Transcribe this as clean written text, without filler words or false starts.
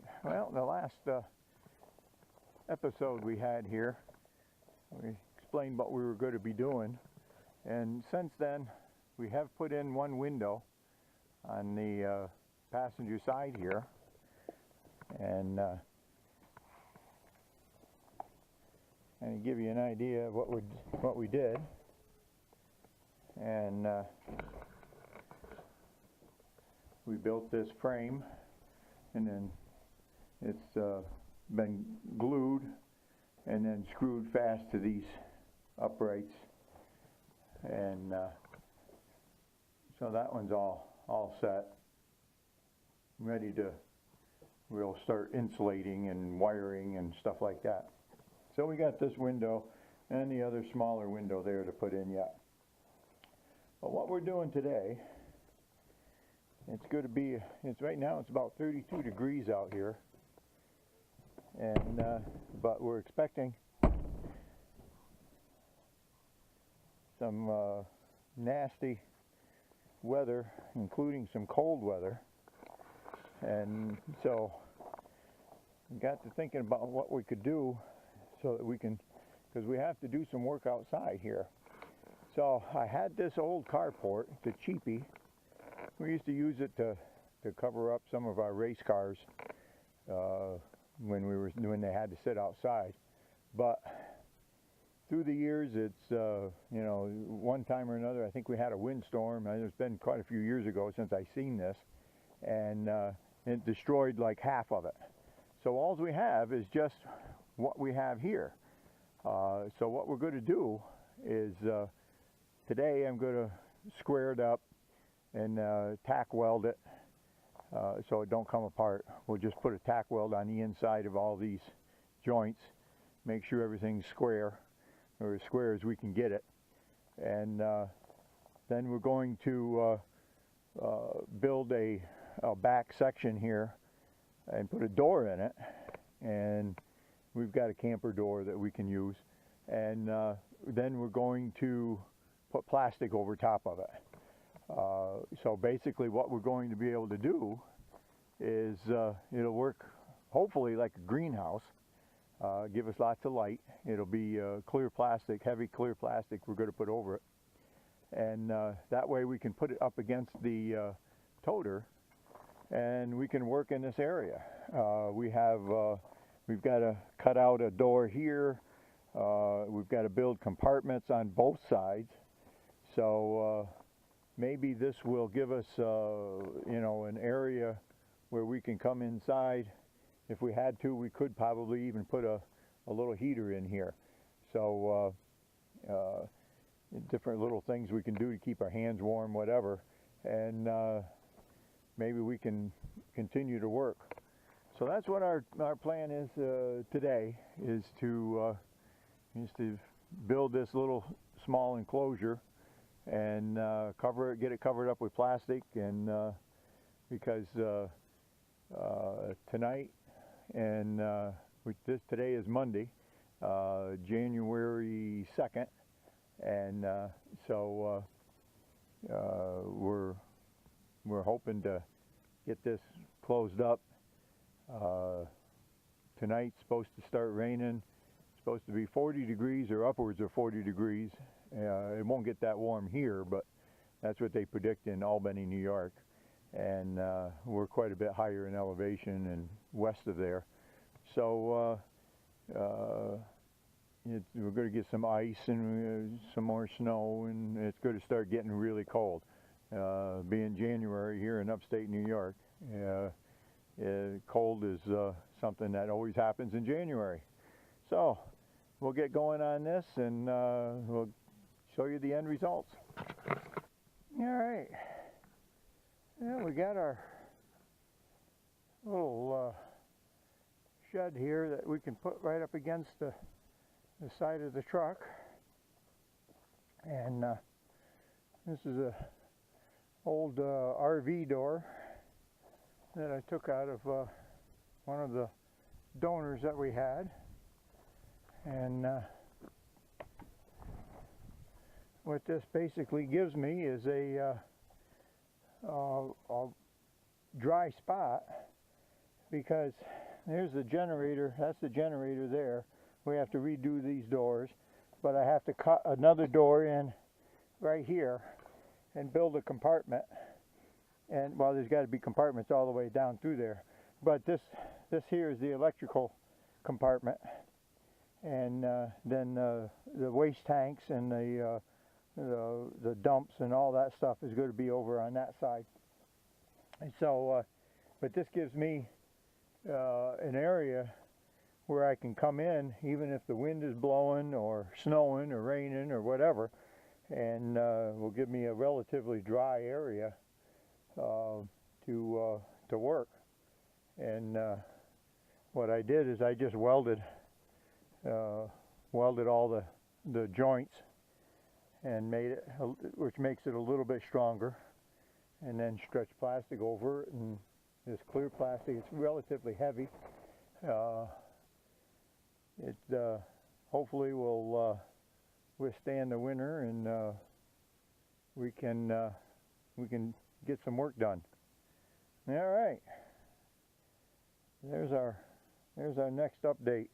right. Well, the last episode we had here, we explained what we were going to be doing, and since then we have put in one window on the passenger side here, and to give you an idea of what we did. And we built this frame, and then it's been glued and then screwed fast to these uprights, and so that one's all set, ready to, we'll start insulating and wiring and stuff like that. So we got this window and the other smaller window there to put in yet. But what we're doing today, it's going to be, right now it's about 32 degrees out here, and but we're expecting some nasty weather, including some cold weather, and so we got to thinking about what we could do so that we can, because we have to do some work outside here. So I had this old carport, it's a cheapie. We used to use it to cover up some of our race cars when they had to sit outside. But through the years, it's you know, one time or another, I think we had a windstorm. It's been quite a few years ago since I seen this, and it destroyed like half of it. So all we have is just what we have here. So what we're going to do is today I'm going to square it up and tack weld it so it don't come apart. We'll just put a tack weld on the inside of all these joints, make sure everything's square, or as square as we can get it, and then we're going to build a back section here and put a door in it, and we've got a camper door that we can use, and then we're going to put plastic over top of it. So basically what we're going to be able to do is it'll work hopefully like a greenhouse, give us lots of light. It'll be clear plastic, heavy clear plastic we're going to put over it, and that way we can put it up against the toter, and we can work in this area. We've got to cut out a door here. We've got to build compartments on both sides. So maybe this will give us, you know, an area where we can come inside. If we had to, we could probably even put a little heater in here. So different little things we can do to keep our hands warm, whatever, and maybe we can continue to work. So that's what our plan is today, is to build this little small enclosure and get it covered up with plastic, and because tonight and today is Monday, January 2nd, and so we're hoping to get this closed up. Tonight's supposed to start raining. It's supposed to be 40 degrees or upwards of 40 degrees. It won't get that warm here, but that's what they predict in Albany, New York. And we're quite a bit higher in elevation and west of there. So we're going to get some ice and some more snow, and it's going to start getting really cold. Being January here in upstate New York, cold is something that always happens in January. So we'll get going on this, and we'll show you the end results. All right. Yeah, we got our little shed here that we can put right up against the side of the truck, and this is a old RV door that I took out of one of the donors that we had, and what this basically gives me is a dry spot because there's the generator. That's the generator there. We have to redo these doors, but I have to cut another door in right here and build a compartment. And well, there's got to be compartments all the way down through there, but this here is the electrical compartment, and then the waste tanks and the dumps and all that stuff is going to be over on that side. And so but this gives me an area where I can come in even if the wind is blowing or snowing or raining or whatever, and will give me a relatively dry area to work. And what I did is I just welded all the joints and made it, which makes it a little bit stronger, and then stretched plastic over it, and this clear plastic, it's relatively heavy. It hopefully will withstand the winter, and we can get some work done. All right, there's our next update.